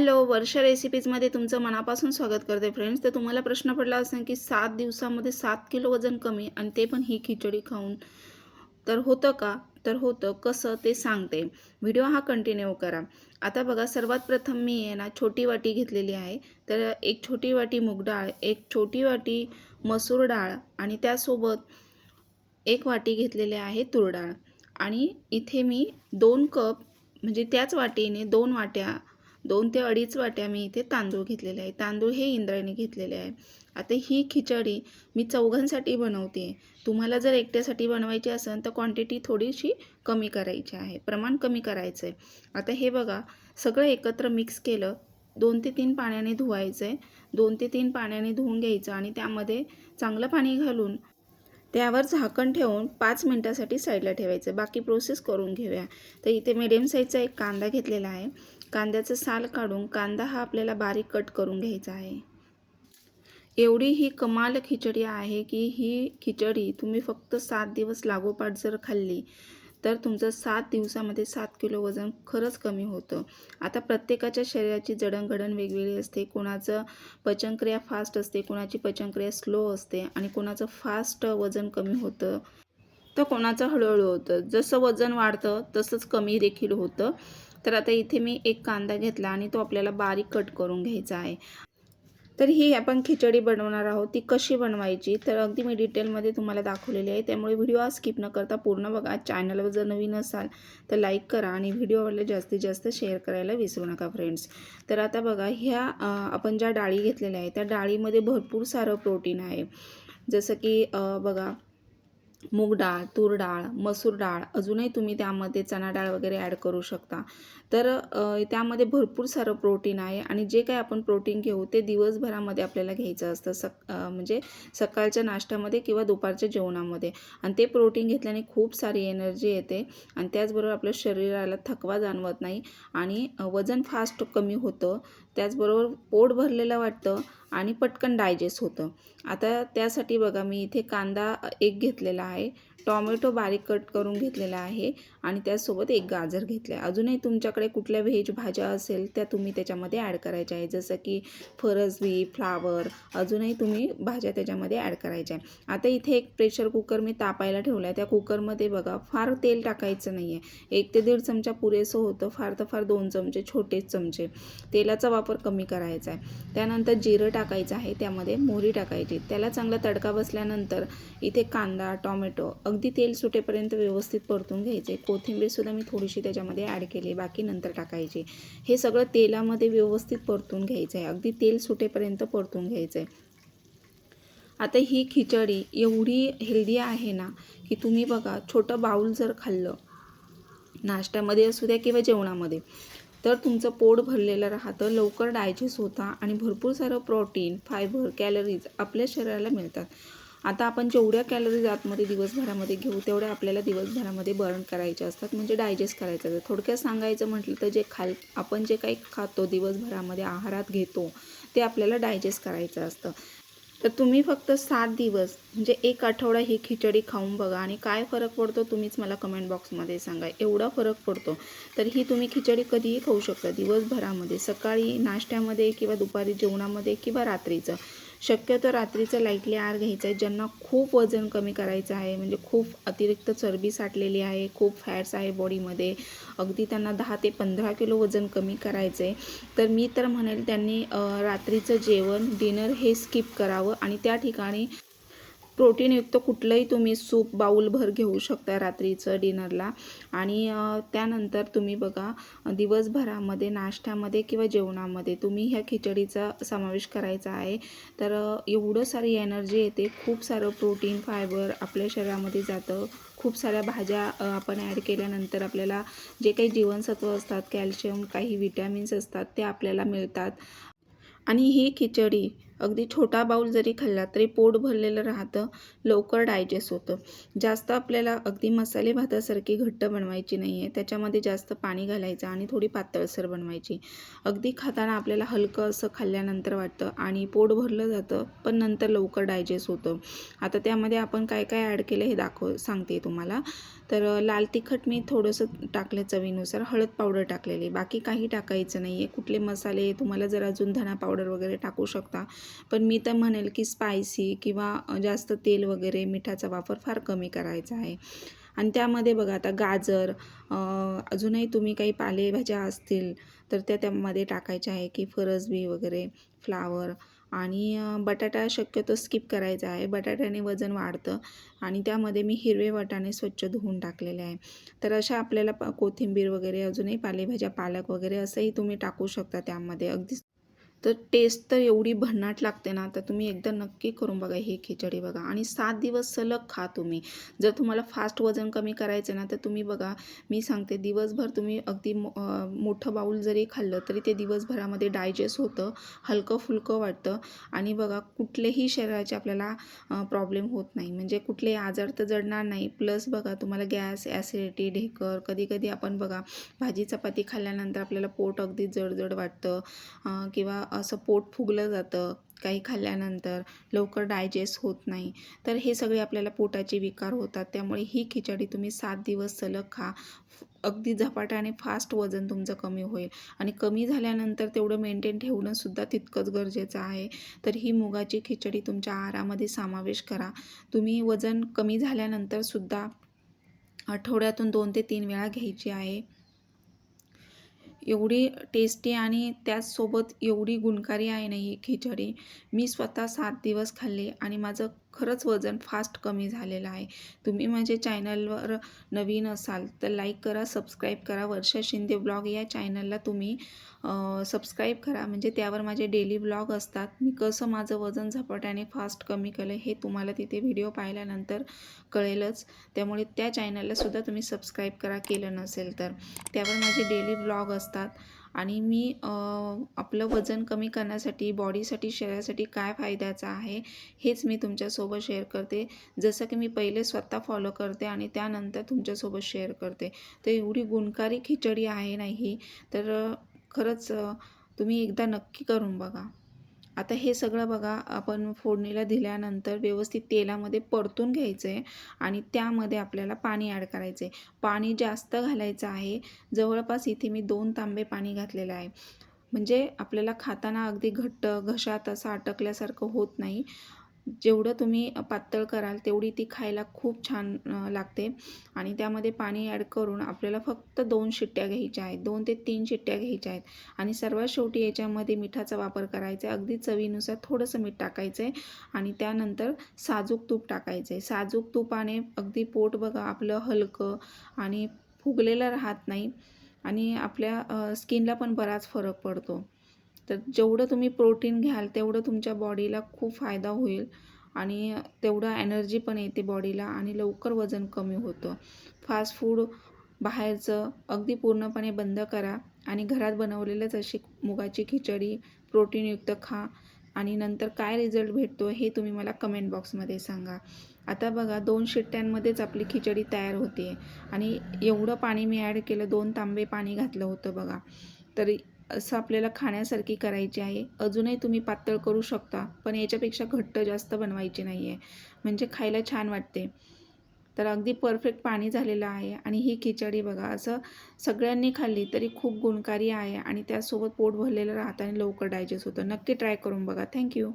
Hello, वर्षा रेसिपीजमध्ये तुमचं मनापासून स्वागत करते फ्रेंड्स. तर तुम्हाला प्रश्न पडला असेल की 7 दिवसामध्ये 7 किलो वजन कमी आणि ते पण ही खिचडी खाऊन, तर होतं का? तर होतं. कसं ते सांगते. व्हिडिओ हा कंटिन्यू करा. आता बघा, सर्वात प्रथम मी आहे ना छोटी वाटी घेतलेली आहे. तर एक छोटी वाटी मूग डाळ, एक छोटी वाटी मसूर डाळ आणि त्यासोबत एक वाटी घेतलेली आहे तूर डाळ आणि इथे मी 2 कप म्हणजे त्याच वाटीने 2 वाट्या 2 ते अडीच वाट्या मी इथे तांदूळ घेतलेले आहे. तांदूळ हे इंद्रायणी घेतलेले आहे. आता ही खिचडी मी चौघांसाठी बनवते. तुम्हाला जर एकट्यासाठी बनवायची असेल तर क्वांटिटी थोडीशी कमी करायची आहे, प्रमाण कमी करायचं आहे. आता हे बघा, सगळं एकत्र मिक्स केलं. 2 ते 3 पाण्याने धुवायचं आहे. 2 ते 3 पाण्याने धुवून घ्यायचं आणि त्यामध्ये चांगलं पाणी घालून त्यावर झाकण ठेवून 5 मिनटासाठी साईडला ठेवायचं. बाकी प्रोसेस करून घेऊया. तर इथे मीडियम साईजचा एक कांदा घेतलेला आहे. कांद्याचं साल काढून कांदा हा आपल्याला बारीक कट करून घ्यायचा आहे. एवढी ही कमाल खिचडी आहे की ही खिचडी तुम्ही फक्त 7 दिवस लागोपाठ जर खाल्ली तर तुमचं 7 दिवसामध्ये 7 किलो वजन खरंच कमी होतं. आता प्रत्येकाच्या शरीराची जडणघडण वेगवेगळी असते. कोणाचं पचनक्रिया फास्ट असते, कोणाची पचनक्रिया स्लो असते आणि कोणाचं फास्ट वजन कमी होतं, तर कोणाचं हळूहळू होतं. जसं वजन वाढतं तसंच कमी देखील होतं. तर आता इथे मी एक कांदा घेतला आणि तो आपल्याला बारीक कट करून घ्यायचा आहे. तर ही आपण खिचडी बनवणार आहोत. ती कशी बनवायची तर अगदी मी डिटेलमध्ये तुम्हाला दाखवलेली आहे. त्यामुळे व्हिडिओ स्किप न करता पूर्ण बघा. चॅनलवर जर नवीन असाल तर लाईक करा आणि व्हिडिओवरला जास्तीत जास्त शेअर करायला विसरू नका फ्रेंड्स. तर आता बघा, ह्या आपण ज्या डाळी घेतलेल्या आहे त्या डाळीमध्ये भरपूर सारं प्रोटीन आहे. जसं की बघा, मूग डाळ, तूर डाळ, मसूर डाळ, अजूनही तुम्ही त्यामध्ये चणा डाळ वगैरे ॲड करू शकता. तर त्यामध्ये भरपूर सारं प्रोटीन आहे आणि जे काही आपण प्रोटीन घेऊ ते दिवसभरामध्ये आपल्याला घ्यायचं असतं. म्हणजे सकाळच्या नाश्त्यामध्ये किंवा दुपारच्या जेवणामध्ये. आणि ते प्रोटीन घेतल्याने खूप सारी एनर्जी येते आणि त्याचबरोबर आपल्या शरीराला थकवा जाणवत नाही आणि वजन फास्ट कमी होतं. त्याचबरोबर पोट भरलेलं वाटतं आणि पटकन डायजेस्ट होतं. आता त्यासाठी बघा, मी इथे कांदा एक घेतलेला आहे, टॉमॅटो बारीक कट करून घेतलेला आहे आणि त्यासोबत एक गाजर घेतलं आहे. अजूनही तुमच्याकडे कुठल्या व्हेज भाज्या असेल त्या तुम्ही त्याच्यामध्ये ॲड करायच्या आहे, जसं की फरसबी, फ्लावर, अजूनही तुम्ही भाज्या त्याच्यामध्ये ॲड करायच्या आहे. आता इथे एक प्रेशर कुकर मी तापायला ठेवला आहे. त्या कुकरमध्ये बघा, फार तेल टाकायचं नाही आहे. 1 ते 1.5 चमचा पुरेसं होतं. फार तर फार 2 चमचे, छोटेच चमचे. तेलाचा वापर कमी करायचा आहे. त्यानंतर जिरं टाकायचं आहे, त्यामध्ये मोहरी टाकायची. त्याला चांगला तडका बसल्यानंतर इथे कांदा, टॉमॅटो अगदी तेल सुटेपर्यंत व्यवस्थित परतून घ्यायचे. कोथिंबीरसुद्धा मी थोडीशी त्याच्यामध्ये ॲड केली, बाकी नंतर टाकायची. हे सगळं तेलामध्ये व्यवस्थित परतून घ्यायचं आहे. अगदी तेल सुटेपर्यंत परतून घ्यायचं आहे. आता ही खिचडी एवढी हेल्दी आहे ना की तुम्ही बघा, छोटं बाऊल जर खाल्लं नाश्त्यामध्ये असू द्या किंवा जेवणामध्ये, तर तुमचं पोट भरलेलं राहतं, लवकर डायजेस्ट होतं आणि भरपूर सारं प्रोटीन, फायबर, कॅलरीज आपल्या शरीराला मिळतात. आता आपण जेवढ्या कॅलरीज आतमध्ये दिवसभरामध्ये घेऊ तेवढ्या आपल्याला दिवसभरामध्ये बर्न करायच्या असतात, म्हणजे डायजेस्ट करायचं असतं. थोडक्यात सांगायचं म्हटलं तर आपण जे काही खातो दिवसभरामध्ये आहारात घेतो ते आपल्याला डायजेस्ट करायचं असतं. तर तुम्ही फक्त 7 दिवस म्हणजे 1 आठवडा ही खिचडी खाऊन बघा आणि काय फरक पडतो तुम्हीच मला कमेंट बॉक्समध्ये सांगा. एवढा फरक पडतो. तर ही तुम्ही खिचडी कधीही खाऊ शकता दिवसभरामध्ये, सकाळी नाश्त्यामध्ये किंवा दुपारी जेवणामध्ये किंवा रात्रीचं. शक्यतो रात्रीचं लाईटली आहार घ्यायचं आहे. ज्यांना खूप वजन कमी करायचं आहे, म्हणजे खूप अतिरिक्त चरबी साठलेली आहे, खूप फॅट्स आहे बॉडीमध्ये, अगदी त्यांना 10 ते 15 किलो वजन कमी करायचं आहे, तर मी तर म्हणेल त्यांनी रात्रीचं जेवण, डिनर हे स्किप करावं आणि त्या ठिकाणी प्रोटीनयुक्त कुठलंही तुम्ही सूप बाऊलभर घेऊ शकता रात्रीचं डिनरला. आणि त्यानंतर तुम्ही बघा, दिवसभरामध्ये नाश्त्यामध्ये किंवा जेवणामध्ये तुम्ही ह्या खिचडीचा समावेश करायचा आहे. तर एवढं सारी एनर्जी येते, खूप सारं प्रोटीन, फायबर आपल्या शरीरामध्ये जातं. खूप साऱ्या भाज्या आपण ॲड केल्यानंतर आपल्याला जे काही जीवनसत्व असतात, कॅल्शियम, काही विटॅमिन्स असतात ते आपल्याला मिळतात. आणि ही खिचडी अगदी छोटा बाऊल जरी खाल्ला तरी पोट भरलेलं राहतं, लवकर डायजेस्ट होतं. जास्त आपल्याला अगदी मसाले भातासारखी घट्ट बनवायची नाही आहे, त्याच्यामध्ये जास्त पाणी घालायचं आणि थोडी पातळसर बनवायची. अगदी खाताना आपल्याला हलकं असं खाल्ल्यानंतर वाटतं आणि पोट भरलं जातं, पण नंतर लवकर डायजेस्ट होतं. आता त्यामध्ये आपण काय काय ॲड केलं हे सांगते तुम्हाला. तर लाल तिखट मी थोडंसं टाकलं चवीनुसार, हळद पावडर टाकलेली, बाकी काही टाकायचं नाही आहे. कुठले मसाले तुम्हाला जर अजून धना पावडर वगैरे टाकू शकता, पण मी तर म्हणेल की स्पायसी किंवा जास्त तेल वगैरे मिठाचा वापर फार कमी करायचा आहे. आणि त्यामध्ये बघा आता गाजर, अजूनही तुम्ही काही पालेभाज्या असतील तर त्यामध्ये टाकायच्या आहे, की फरसबी वगैरे, फ्लावर आणि बटाटा शक्यतो स्किप करायचा आहे. बटाट्याने वजन वाढतं आणि त्यामध्ये मी हिरवे वाटाणे स्वच्छ धुवून टाकलेले आहे. तर अशा आपल्याला कोथिंबीर वगैरे अजूनही पालेभाज्या, पालक वगैरे असंही तुम्ही टाकू शकता त्यामध्ये. अगदी तर टेस्ट तर एवढी भन्नाट लागते ना, तर तुम्ही एकदा नक्की करून बघा ही खिचडी बघा आणि 7 दिवस सलग खा तुम्ही. जर तुम्हाला फास्ट वजन कमी करायचं ना, तर तुम्ही बघा, मी सांगते दिवसभर तुम्ही अगदी मोठं बाऊल जरी खाल्लं तरी ते दिवसभरामध्ये डायजेस्ट होतं, हलकं-फुलकं वाटतं आणि बघा कुठलेही शरीराचे आपल्याला प्रॉब्लेम होत नाही. म्हणजे कुठलेही आजार तर जडणार नाही. प्लस बघा तुम्हाला गॅस, ॲसिडिटी, ढेकर, कधी-कधी आपण बघा भाजी चपाती खाल्ल्यानंतर आपल्याला पोट अगदी जड-जड वाटतं किंवा असं पोट फुगलं जातं काही खाल्ल्यानंतर, लवकर डायजेस्ट होत नाही. तर हे सगळे आपल्याला पोटाचे विकार होतात. त्यामुळे ही खिचडी तुम्ही 7 दिवस सलग खा. अगदी झपाट्याने फास्ट वजन तुमचं कमी होईल आणि कमी झाल्यानंतर तेवढं मेंटेन ठेवणंसुद्धा तितकंच गरजेचं आहे. तर ही मुगाची खिचडी तुमच्या आहारामध्ये समावेश करा. तुम्ही वजन कमी झाल्यानंतरसुद्धा आठवड्यातून 2 ते 3 वेळा घ्यायची आहे. एवढी टेस्टी आणि त्याचसोबत एवढी गुणकारी आहे ना ही खिचडी. मी स्वतः 7 दिवस खाल्ली आणि माझं खरंच वजन फास्ट कमी झालेलं आहे. तुम्ही माझ्या चॅनलवर नवीन असाल तर लाईक करा, सबस्क्राईब करा. वर्षा शिंदे ब्लॉग या चॅनलला तुम्ही सबस्क्राईब करा. म्हणजे त्यावर माझे डेली ब्लॉग असतात. मी कसं माझं वजन झपाट्याने फास्ट कमी केलं हे तुम्हाला तिथे व्हिडिओ पाहिल्यानंतर कळेलच. त्यामुळे त्या चॅनललासुद्धा तुम्ही सबस्क्राईब करा केलं नसेल तर. त्यावर माझे डेली ब्लॉग असतात आणि मी आपलं वजन कमी करण्यासाठी, बॉडीसाठी, शरीरासाठी काय फायद्याचं आहे हेच मी तुमच्यासोबत शेअर करते. जसं की मी पहिले स्वतः फॉलो करते आणि त्यानंतर तुमच्यासोबत शेअर करते. तर एवढी गुणकारी खिचडी आहे ना ही, तर खरंच तुम्ही एकदा नक्की करून बघा. आता हे सगळं बघा आपण फोडणीला दिल्यानंतर व्यवस्थित तेलामध्ये परतून घ्यायचं आहे आणि त्यामध्ये आपल्याला पाणी ॲड करायचं आहे. पाणी जास्त घालायचं आहे. जवळपास इथे मी 2 तांबे पाणी घातलेलं आहे. म्हणजे आपल्याला खाताना अगदी घट्ट घशात असं अटकल्यासारखं होत नाही. जेवढं तुम्ही पातळ कराल तेवढी ती खायला खूप छान लागते आणि त्यामध्ये पाणी ॲड करून आपल्याला फक्त 2 शिट्ट्या घ्यायच्या आहेत. 2 ते 3 शिट्ट्या घ्यायच्या आहेत आणि सर्वात शेवटी याच्यामध्ये मिठाचा वापर करायचा आहे. अगदी चवीनुसार थोडंसं मीठ टाकायचं आहे आणि त्यानंतर साजूक तूप टाकायचं आहे. साजूक तुपाने अगदी पोट बघा आपलं हलकं आणि फुगलेलं राहत नाही आणि आपल्या स्किनला पण बराच फरक पडतो. तर जेवढं तुम्ही प्रोटीन घ्याल तेवढं तुमच्या बॉडीला खूप फायदा होईल आणि तेवढं एनर्जी पण येते बॉडीला आणि लवकर वजन कमी होतं. फास्ट फूड बाहेरचं अगदी पूर्णपणे बंद करा आणि घरात बनवलेलंच अशी मुगाची खिचडी प्रोटीनयुक्त खा आणि नंतर काय रिझल्ट भेटतो हे तुम्ही मला कमेंट बॉक्समध्ये सांगा. आता बघा 2 शिट्ट्यांमध्येच आपली खिचडी तयार होते आणि एवढं पाणी मी ॲड केलं, 2 तांबे पाणी घातलं होतं बघा. तर असं आपल्याला खाण्यासारखी करायची आहे. अजूनही तुम्ही पातळ करू शकता, पण याच्यापेक्षा घट्ट जास्त बनवायची नाही आहे. म्हणजे खायला छान वाटते. तर अगदी परफेक्ट पाणी झालेलं आहे आणि ही खिचडी बघा असं सगळ्यांनी खाल्ली तरी खूप गुणकारी आहे आणि त्यासोबत पोट भरलेलं राहतं आणि लवकर डायजेस्ट होतं. नक्की ट्राय करून बघा. Thank you.